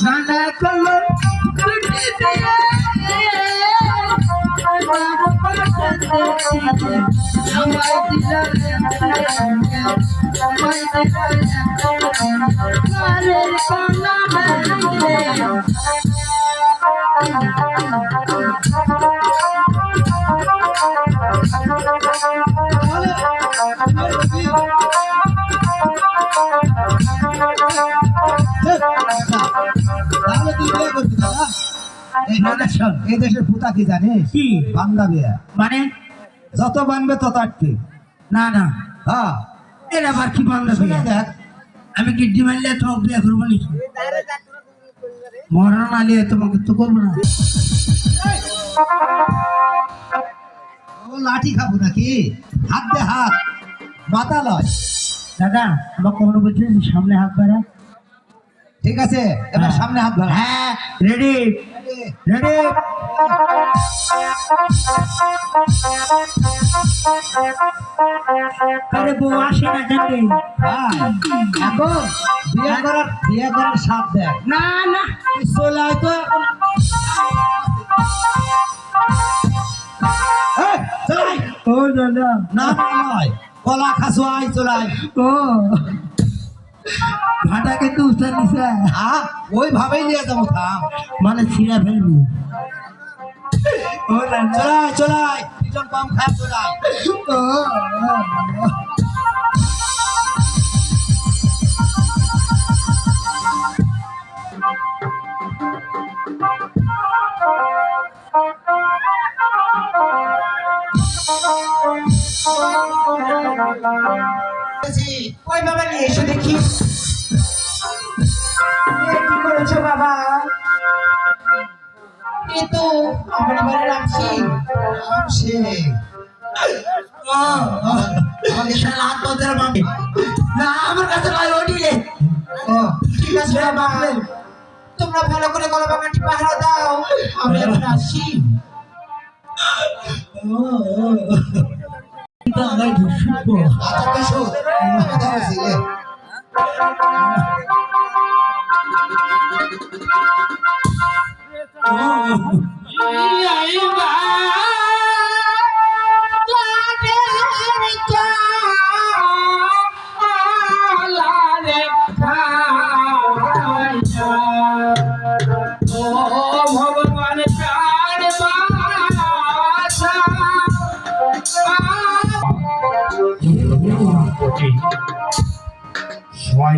নানা কলো ছুটি দিয়ে আমায় দিলাম ঘরের কোনা এই দেশের পুতা কি জানিস? কি বান্দা বিয়া, মানে? যত বানবে তত আটকে। না না, হ্যাঁ এর আবার কি বান্ধব? শুনে দেখ, আমি কিডনি মারলে তোমাকে বিয়ে করবো নাকি? মরণ আলিয়ে তোমাকে তো করবো না। ও লাঠি খাবো নাকি? হাত দে, হাত মাথা লয়। দাদা আমার কখনো বলছে সামনে হাত বাড়া। ঠিক আছে, এবার হ্যাঁ। সামনে হাত বাড়া। হ্যাঁ রেডি রেডি। আরে বউ আসে না জানবে? এখন বিয়ে করার সাথ দেখ। না না, চলে আয় তো এখন। এই, চলে আয়। ও দাদা না না নয়, কলা খাসো, আয় চলে আয়। ও ঘাটা কিন্তু উঠে নিছে, ওইভাবেই নিয়ে যাবো, থাম। মানে ছিঁড়ে ফেলবি। ও দাদা চলে আয়, চলে আয়, পিছন পাম খা, চলে আয়। ও ওই বাবা নিয়ে এসে দেখি কি করেছো বাবা? এ তো আমার বাড়ির আমসি। আমাকে শালা হাত ধরে মারবে না, আমার কাছে নয়, ওডিলে। ঠিক আছে বাবা, তোমরা ভালো করে কলা বাগানটি পাহারা দাও, আমি এখন আসি। আচ্ছা বেশ, ভগবান সবাই